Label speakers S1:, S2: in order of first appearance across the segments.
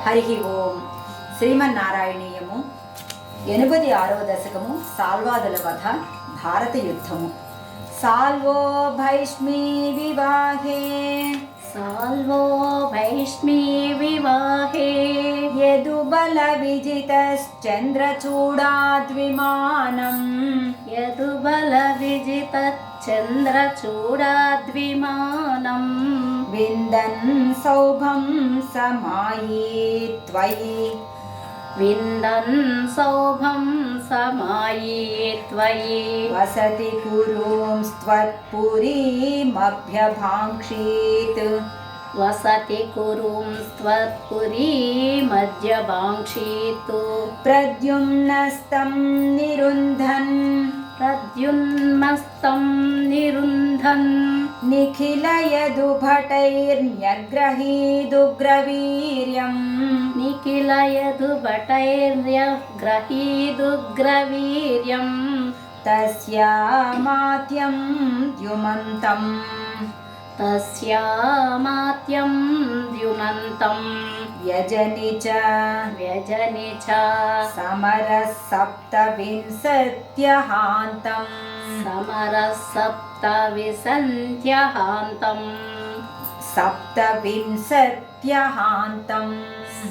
S1: హరి ఓం. శ్రీమన్నారాయణీయము 86వ దశకము సాల్వాదుల వధ భారత యుద్ధము. సాల్వో భైష్మీ వివాహే
S2: సాల్వో భైష్మీ వివాహే
S1: యదుబల విజితశ్చంద్రచూడాద్విమానం
S2: యదుబల విజితశ్చంద్రచూడాద్విమానం
S1: విందన్ సౌభం సమాయీ త్వయి
S2: విందన్ సౌభం సమాయీ త్వయి
S1: వసతి కురుంస్త్వత్పురీమభ్యభాంక్షీత్
S2: వసతి కురుంస్త్వత్పురీమధ్యభాంక్షీత్
S1: ప్రద్యుమ్నస్తం నిరుంధన్
S2: ప్రద్యున్మస్తం నిరుంధన్
S1: నిఖిలయదుభటైర్న్యగ్రహీదుగ్రవీర్యం
S2: నిఖిలయదుభటైర్న్యగ్రహీదుగ్రవీర్యం
S1: తస్యామాత్యం ద్యుమంతం
S2: తస్యామాత్యం ద్యుమంతం
S1: వ్యజని చ సమరసప్తవింశత్యహాంతం
S2: సమరసప్తవింశత్యహాంతం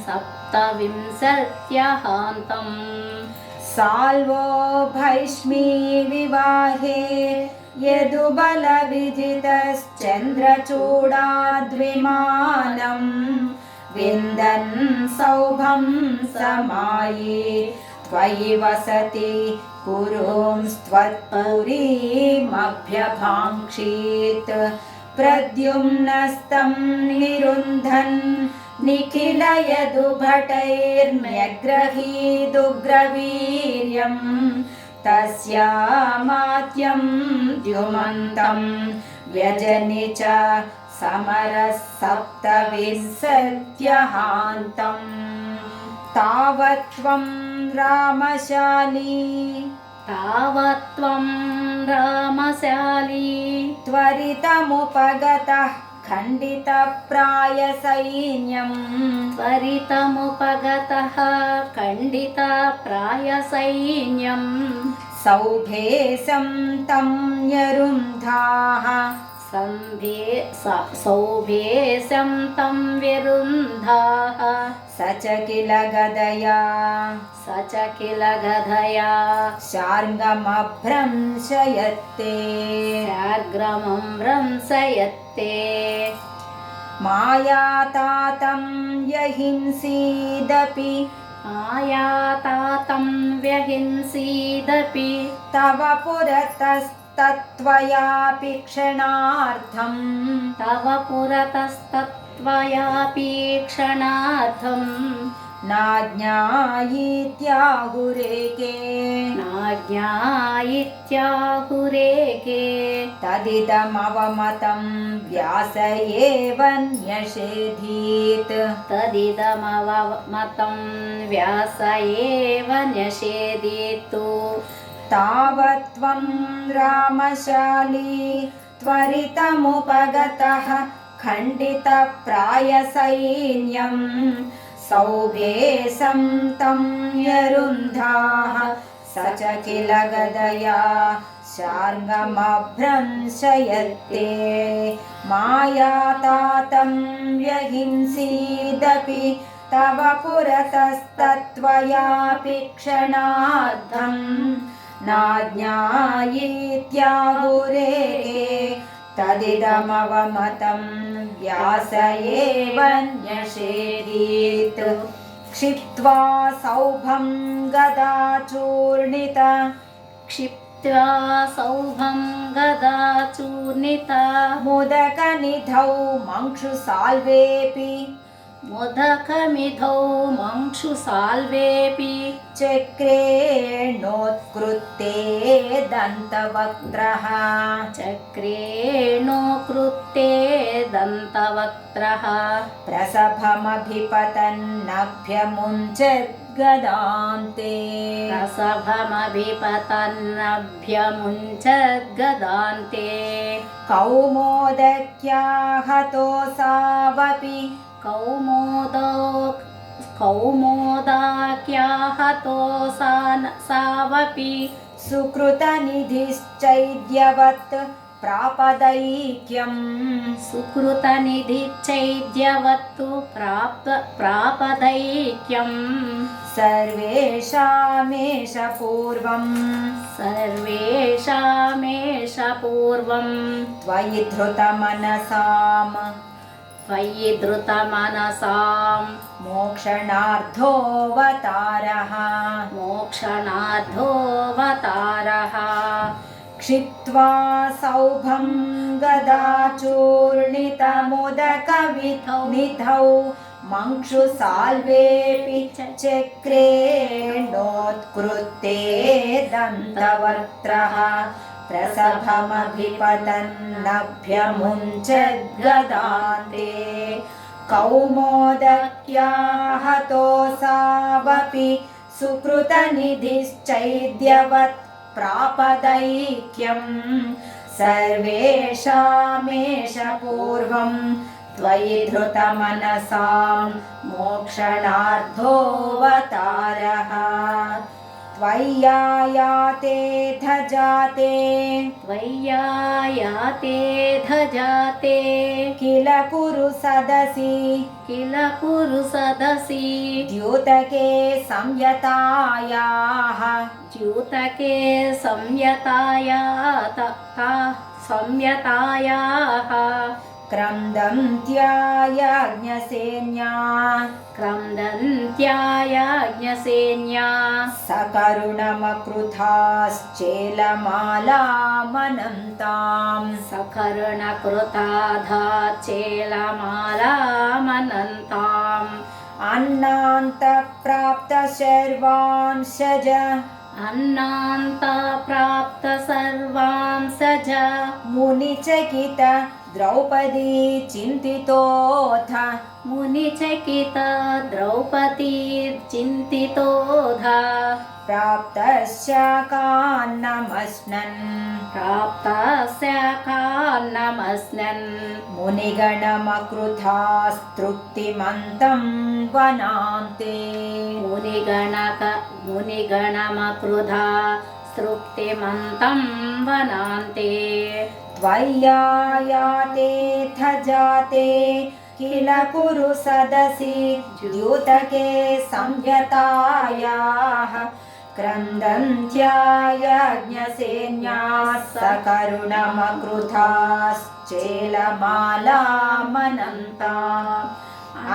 S2: సప్తవింశత్యహాంతం
S1: సాల్వో భైష్మీ వివాహే యదుబల విజితశ్చంద్రచూడాద్విమానం విందన్ సౌభం సమాయీ త్వయి వసతి కురుంస్త్వత్పురీమభ్యభాంక్షీత్ ప్రద్యుమ్నస్తం నిరుంధన్ నిఖిలయదుభటైర్న్యగ్రహీదుగ్రవీర్యం తస్యామాత్యం ద్యుమంతం వ్యజని చ సమరసప్తవింశత్యహాంతం తావత్వం రామశాలీ
S2: తావత్వం రామశాలీ
S1: త్వరితముపగతః ఖండితప్రాయసైన్యం
S2: త్వరితముపగతః ఖండితప్రాయసైన్యం
S1: సౌభేశం తం యరుంధాః
S2: సౌభేశం తం విరుంధాః
S1: స చ కిల గదయా శార్ంగమభ్రంశయత్తే
S2: శార్గ్రమం భ్రంశయత్తే
S1: మాయాతాతం యహింసీదపి
S2: మాయాతాతం వ్యహింసీదపి
S1: తవ పురతస్తత్వయాపి క్షణార్థం
S2: తవ పురతస్తత్వయాపి క్షణార్థం
S1: నాజ్ఞాయిత్యాహురేకే
S2: నాజ్ఞాయిత్యాహురేకే
S1: తదిదమవమతం వ్యాస ఏవ న్యషేధీత్
S2: తదిదమవమతం వ్యాస ఏవ న్యషేధీత్
S1: తావత్వం రామశాలీ త్వరితముపగతః ఖండితప్రాయసైన్యం సౌభేశం తం యరుంధాః స చ కిల గదయా శార్ంగమభ్రంశయత్తే మాయాతాతం వ్యహింసీదపి తవ పురతస్తత్వయాపి క్షణార్థం నాజ్ఞాయిత్యాహురేకే తదిదమవమతం వ్యాస ఏవ న్యషేధీత్ క్షిప్త్వా సౌభం గదాచూర్ణిత
S2: క్షిప్త్వా సౌభం గదాచూర్ణిత
S1: ముదకనిధౌ మంక్షు సాల్వేపి
S2: ముదకమిధౌ మంక్షు సాల్వేపి
S1: చక్రేణోత్కృత్తే దంతవక్త్రః
S2: చక్రేణోత్కృత్తే దంతవక్త్రః
S1: ప్రసభమభిపతన్నభ్యముంచద్గదాన్తే
S2: ప్రసభమభిపతన్నభ్యముంచద్గదాన్తే
S1: కౌమోదక్యాహతోసావపి
S2: कौमोदाख्याहतोऽसावपि
S1: सुकृतनिधिश्चैद्यवत् प्रापदैक्यम्
S2: सुकृतनिधिश्चैद्यवत्तु प्रापदैक्यम्
S1: सर्वेषामेष पूर्वम्
S2: सर्वेषामेष पूर्वम्
S1: त्वयि धृतमनसाम्
S2: त्वयि धृतमनसां
S1: मोक्षणार्थोऽवतारः
S2: मोक्षणार्थोऽवतारः
S1: क्षिप्त्वा सौभं गदाचूर्णितमुदकविनिधौ मंक्षुसाल्वेऽपि चक्रेणोत्कृत्ते दन्तवक्त्रः प्रसभमभिपतन्नभ्यमुञ्चद्गदान्ते कौमोदक्याहतोऽसावपि सुकृतनिधिश्चैद्यवत् प्रापदैक्यम् सर्वेषामेष पूर्वम् त्वयि धृतमनसां मोक्षणार्थोऽवतारः त्वय्यायाते धजाते
S2: त्वय्यायाते धजाते
S1: किल कुरु सदसि
S2: किल कुरु सदसि
S1: द्यूतके संयतायाः
S2: द्यूतके संयतायाः
S1: क्रन्दन्त्यायज्ञसेन्या
S2: क्रन्दन्त्यायज्ञसेन्या
S1: सकरुणमकृथाश्चेलमालामनन्ताम्
S2: सकरुणकृताधा चेलमालामनन्ताम्
S1: अन्नान्तप्राप्तशर्वांशज
S2: अन्नान्ता प्राप्त सर्वांसज
S1: मुनिचकित द्रौपदी चिन्तितोऽथ
S2: मुनिचकित द्रौपदी चिन्तितोऽधा प्राप्तस्य कान्नमस्नन्
S1: मुनिगणमकृथास्तृप्तिमन्तं वनान्ते
S2: मुनिगणमकृधा तृप्तिमन्तं वनान्ते
S1: त्वय्यायाते धजाते किल कुरु सदसि द्यूतके संयतायाः क्रन्दन्त्यायज्ञसेन्याः सकरुणमकृथाश्चेलमालामनन्ताम्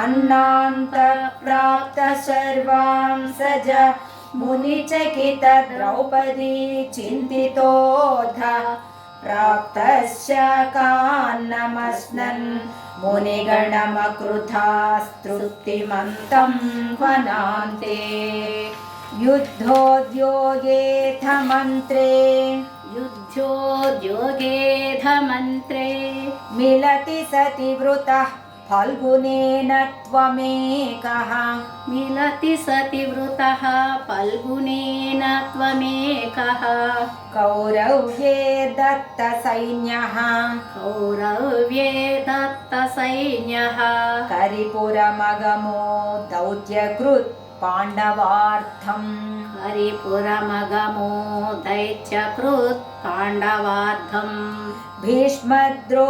S1: अन्नान्तप्राप्तशर्वांसज मुनिचकित द्रौपदी चिन्तितोऽथ प्राप्तस्य कान्नमस्नन् मुनिगणमकृथास्तृप्तिमन्तं वनान्ते युद्धोद्योगेऽथ मन्त्रे
S2: युद्धोद्योगेऽथ मन्त्रे
S1: मिलति सति वृतः फल्गुनेन त्वमेकः
S2: मिलति सति वृतः फल्गुनेन त्वमेकः
S1: कौरव्ये दत्तसैन्यः
S2: कौरव्ये दत्तसैन्यः
S1: करिपुरमगमो दौत्यकृत् पाण्डवार्थम्
S2: हरिपुरमगमो दैत्यकृत् पाण्डवार्थम्
S1: भीष्मद्रोणादिमान्ये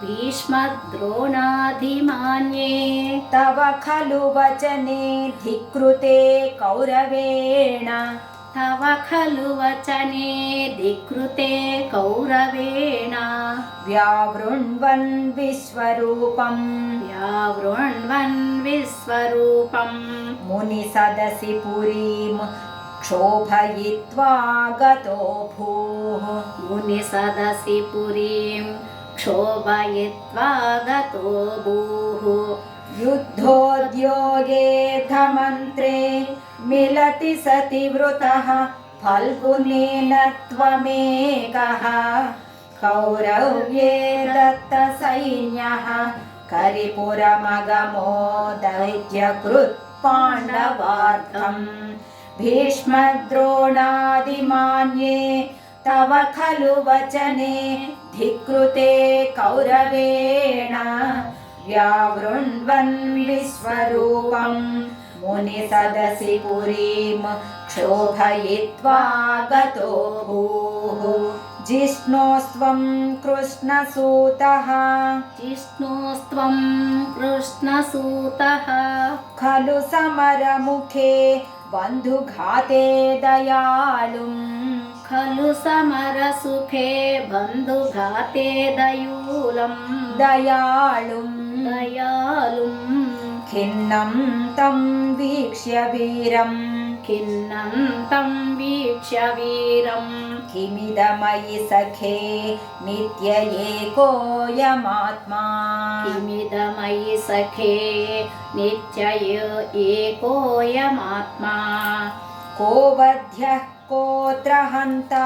S2: भीष्मद्रोणादिमान्ये
S1: तव खलु वचने धिक्कृते कौरवेण
S2: तव खलु वचने धिक्कृते कौरवेण
S1: व्यावृण्वन् विश्वरूपम्
S2: विश्वरूपम्
S1: मुनिसदसि पुरीं क्षोभयित्वा गतो भूः
S2: मुनिसदसि पुरीं क्षोभयित्वा गतो भूः
S1: युद्धोद्योगेऽथ मन्त्रे मिलति सति वृतः फल्गुनेन त्वमेकः कौरव्ये दत्तसैन्यः करिपुरमगमो दैत्यकृत् पाण्डवार्थम् भीष्मद्रोणादिमान्ये तव खलु वचने धिक्कृते कौरवेण व्यावृण्वन् विश्वरूपं मुनिसदसि पुरीं क्षोभयित्वा गतो भूः जिष्णोस्त्वं कृष्णसूतः
S2: जिष्णोस्त्वं कृष्णसूतः
S1: खलु समरमुखे बन्धुघाते दयालुम्
S2: खलु समरसुखे बन्धुघाते
S1: दयालुम्
S2: दयालुम्
S1: खिन्नं तं वीक्ष्य वीरम्
S2: खिन्नं तं वीक्ष्य वीरम्
S1: किमिदमयि सखे नित्य एकोऽयमात्मा
S2: किमिदमयि सखे नित्यय एकोऽयमात्मा
S1: को वध्यः कोऽत्र हन्ता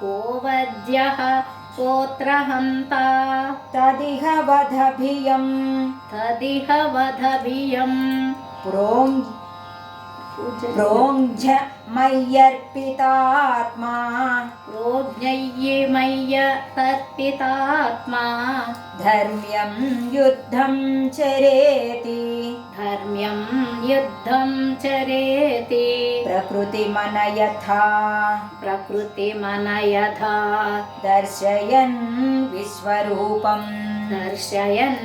S2: को वध्यः कोऽत्र हन्ता
S1: तदिह वधभियं
S2: तदिह वधभियम्
S1: प्रोञ्झ मय्यर्पितात्मा
S2: प्रोज्ञय्ये मय्य तर्पितात्मा
S1: धर्म्यं युद्धं चरेति
S2: धर्म्यं युद्धं चरेति
S1: प्रकृतिमन यथा
S2: प्रकृतिमन यथा
S1: दर्शयन् विश्वरूपम्
S2: दर्शयन्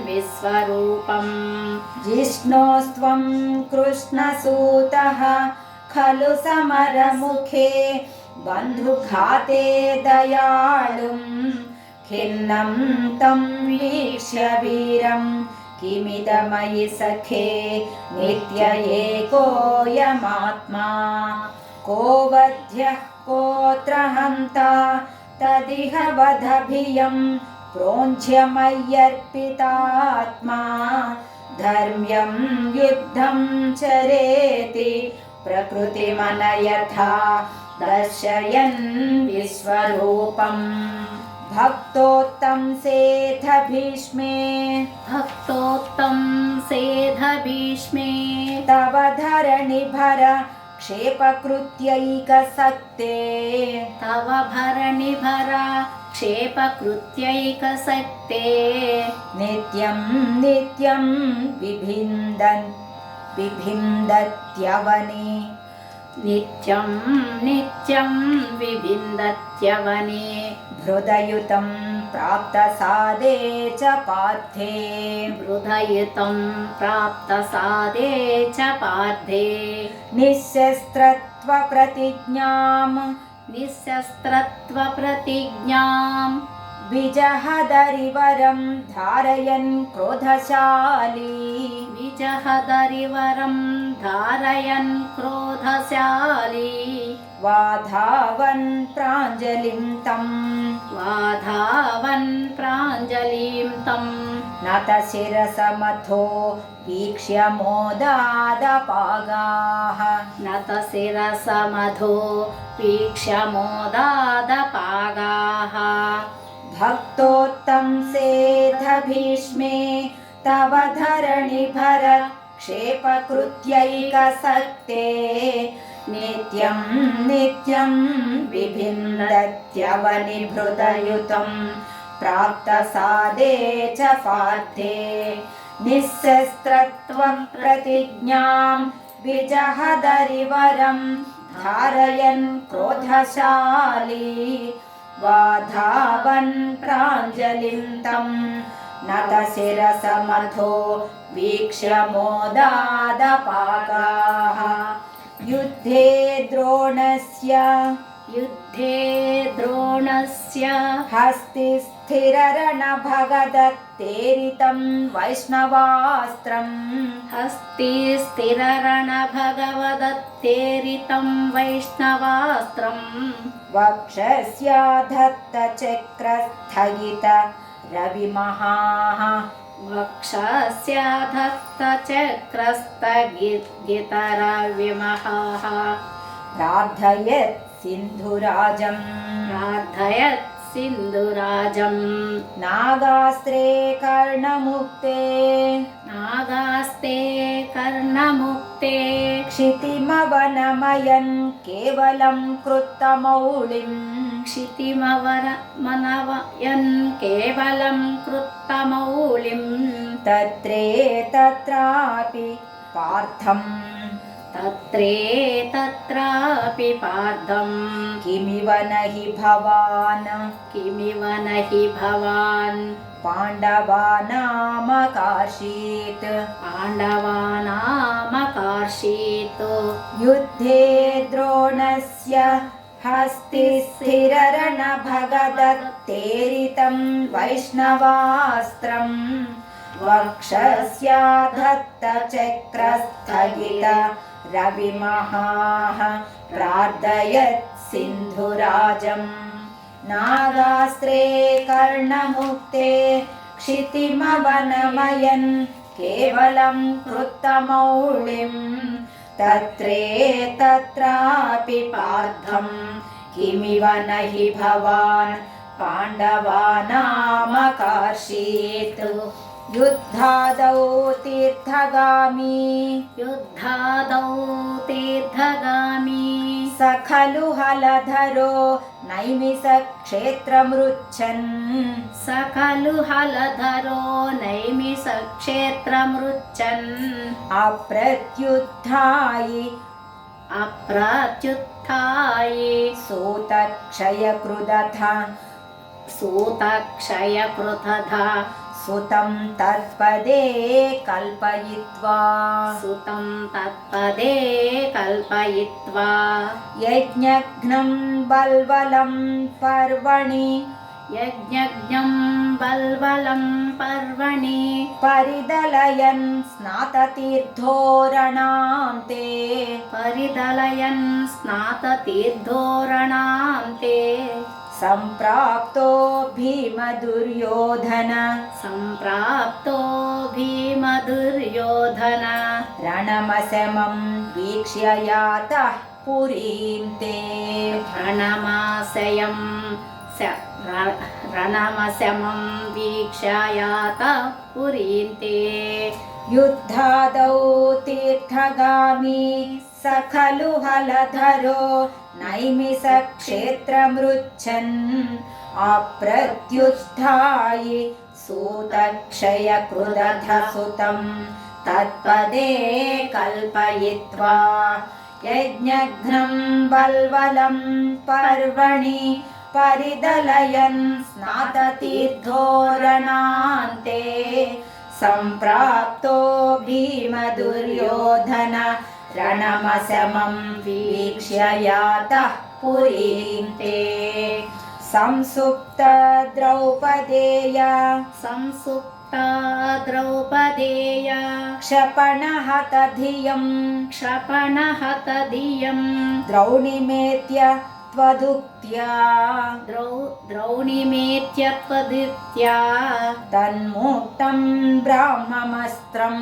S2: विश्वरूपम्
S1: जिष्णोस्त्वं कृष्णसूतः खलु समरमुखे बन्धुघाते दयालुम् खिन्नं तं वीक्ष्य वीरम् किमिदमयि सखे नित्य एकोऽयमात्मा को वध्यः कोऽत्र हन्ता तदिह वधभियं प्रोञ्झ्य मय्यर्पितात्मा धर्म्यं युद्धं चरेति प्रकृतिमन यथा दर्शयन् विश्वरूपम् भक्तोत्तं सेथ भीष्मे
S2: भक्तोत्तं सेध भीष्मे
S1: तव धरणिभर क्षेपकृत्यैकसक्ते
S2: तव भरणिभरा क्षेपकृत्यैकसक्ते
S1: नित्यं नित्यं बिभिन्दत्यवनि
S2: नित्यं नित्यं विविन्दत्यवने
S1: हृदयुतं प्राप्तसादे च पार्थे
S2: हृदयुतं प्राप्तसादे च पार्थे
S1: निःशस्त्रत्वप्रतिज्ञाम्
S2: निःशस्त्रत्वप्रतिज्ञाम्
S1: विजहदरिवरं धारयन् क्रोधशाली
S2: विजहदरिवरं धारयन् क्रोधशाली
S1: वाधावन् प्राञ्जलिं तं
S2: वाधावन् प्राञ्जलिं तं
S1: नतशिरसमथो वीक्ष्य मोदादपागाः
S2: नतशिरसमधो वीक्ष्य मोदादपागाः
S1: भक्तोत्तं सेथ भीष्मे तव धरणिभर क्षेपकृत्यैकसक्ते नित्यं नित्यं विभिन्दत्यवनिभृतयुतं प्राप्तसादे च पार्थे निःशस्त्रत्वं प्रतिज्ञां विजहदरिवरं धारयन् क्रोधशाली वाधावन् प्राञ्जलिं तं नतशिरसमथो वीक्ष्य मोदादपागाः युद्धे द्रोणस्य हस्तिस्थिररणभगदत्तेरितं वैष्णवास्त्रम्
S2: हस्तिस्थिररणभगवदत्तेरितं वैष्णवास्त्रम्
S1: वक्षस्याधत्तचक्रस्थगित रविमहाः
S2: वक्षस्याधत्तचक्रस्थगितरविमहाः
S1: प्रार्थयत् सिन्धुराजम् नागास्त्रे
S2: कर्णमुक्ते
S1: क्षितिमवनमयन् केवलं कृत्तमौलिम्
S2: क्षितिमवनमनवयन् केवलं कृत्तमौलिं
S1: तत्रापि पार्थम्
S2: तत्रापि पार्थं
S1: किमिव न हि भवान्
S2: किमिव न हि भवान्
S1: पाण्डवानामकार्षीत्
S2: पाण्डवानामकार्षीत्
S1: युद्धे द्रोणस्य हस्तिस्थिररणभगदत्तेरितं वैष्णवास्त्रम् वक्षस्याधत्तचक्रस्थगित रविमहाः प्रार्थयत् सिन्धुराजम् नागास्त्रे कर्णमुक्ते क्षितिमवनमयन् केवलं कृत्तमौलिं तत्रापि पार्थं किमिव न हि भवान् पाण्डवानामकार्षीत् युद्धादौ तीर्थगामी स खलु हलधरो
S2: नैमिषक्षेत्रमृच्छन् अप्रत्युत्थायि सूतक्षयकृतथा
S1: सुतं तत्पदे कल्पयित्वा यज्ञघ्नं बल्वलं पर्वणि परिदलयन् स्नाततीर्थोरणान्ते सम्प्राप्तो भीमदुर्योधन रणमशमं वीक्ष्य यातः पुरीं ते
S2: रणमशमं वीक्ष्यायातः पुरीं ते
S1: युद्धादौ तीर्थगामी स खलु हलधरो नैमिषक्षेत्रमृच्छन् अप्रत्युत्थायि सूतक्षयकृतधसुतं तत्पदे कल्पयित्वा यज्ञघ्नं बल्वलं पर्वणि परिदलयन् स्नाततीर्थोरणान्ते सम्प्राप्तो भीमदुर्योधन रणमशमं वीक्ष्य यातः पुरीं ते संसुप्ता द्रौपदेया क्षपणहतधियं द्रौणिमेत्य त्वदुक्त्या तन्मुक्तं ब्राह्ममस्त्रं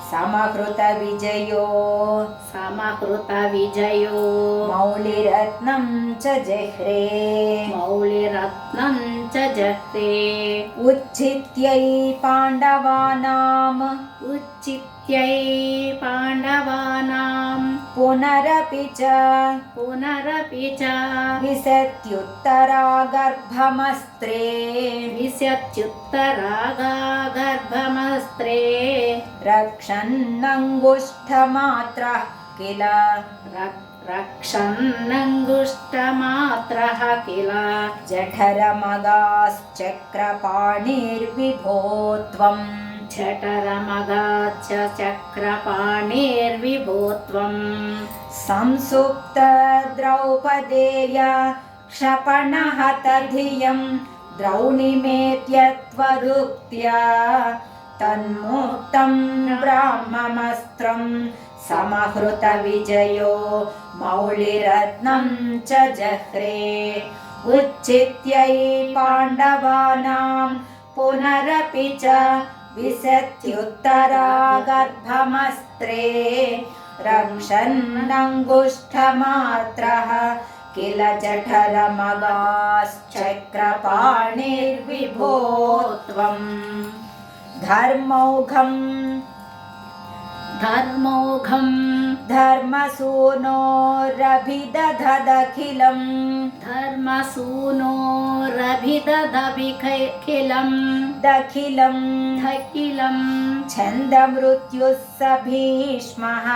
S1: समहृतविजयो मौलिरत्नं च जह्रे उच्छित्यै पाण्डवानां पुनरपि च विशत्युत्तरागर्भमस्त्रे रक्षन्नङ्गुष्ठमात्रः किल जठरमगाश्चक्रपाणिर्विभो त्वम् संसुप्त द्रौपदेया क्षपणहतधियं द्रौणिमेत्य त्वदुक्त्या तन्मुक्तं ब्राह्ममस्त्रं समहृतविजयो मौलिरत्नं च जह्रे उच्छित्यै पाण्डवानां पुनरपि च विशत्युत्तरागर्भमस्त्रे रक्षन्नङ्गुष्ठमात्रः किल जठरमगाश्चक्रपाणिर्विभो त्वम् धर्मौघं धर्मसूनोरभिदधदखिलम्
S2: धर्मसूनोरभिदधभिखिलम्
S1: दखिलम्
S2: दखिलम्
S1: छन्दमृत्युः स भीष्मः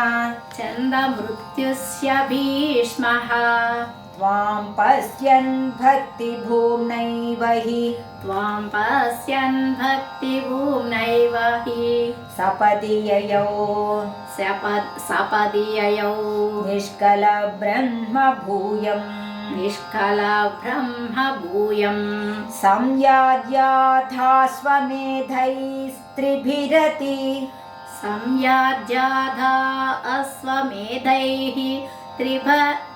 S2: छन्दमृत्युस्य भीष्मः
S1: त्वां पश्यन् भक्तिभूम्नैव हि
S2: त्वां पश्यन् भक्तिभूम्नैव हि
S1: सपदि ययौ
S2: सपदि ययौ
S1: निष्कलब्रह्मभूयम्
S2: निष्कलब्रह्मभूयम्
S1: संयाज्याथाश्वमेधैस्त्रिभिरति
S2: संयाज्याधा अश्वमेधैः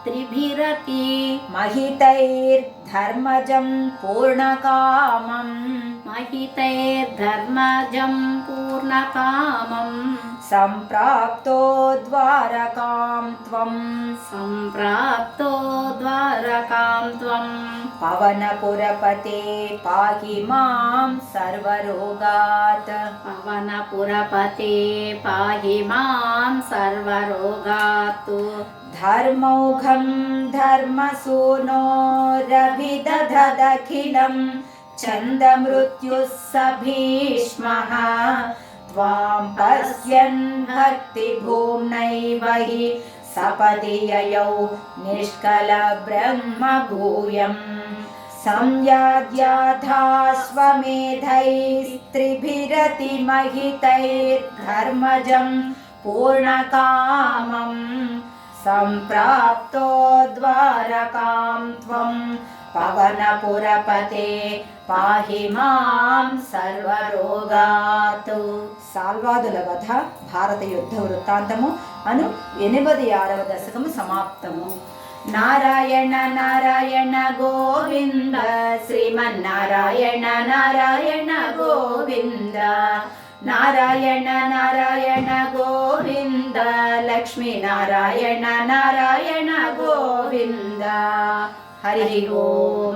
S2: त्रिभिरति
S1: महितैर्धर्मजं पूर्णकामम्
S2: महितैर्धर्मजं पूर्णकामम्
S1: सम्प्राप्तो द्वारकां त्वम्
S2: सम्प्राप्तो द्वारकां त्वम्
S1: पवनपुरपते पाहि मां सर्वरोगात्
S2: पवनपुरपते पाहि मां सर्वरोगात्
S1: धर्मौघं धर्मसूनोरभिदधदखिलं छन्दमृत्युः स भीष्मः त्वां पश्यन् भक्तिभूम्नैव हि सपदि ययौ निष्कलब्रह्मभूयम् संयाज्याथाश्वमेधैस्त्रिभिरति महितैर्धर्मजं पूर्णकामम् सम्प्राप्तो द्वारकां त्वं पवनपुरपते पाहि मां सर्वरोगात् సాల్వాదుల వధ భారత యుద్ధ వృత్తాంతము అను 86వ దశకము సమాప్తము. నారాయణ నారాయణ గోవింద శ్రీమన్నారాయణ నారాయణ గోవింద నారాయణ నారాయణ గోవింద లక్ష్మీనారాయణ నారాయణ గోవింద. హరి ఓం.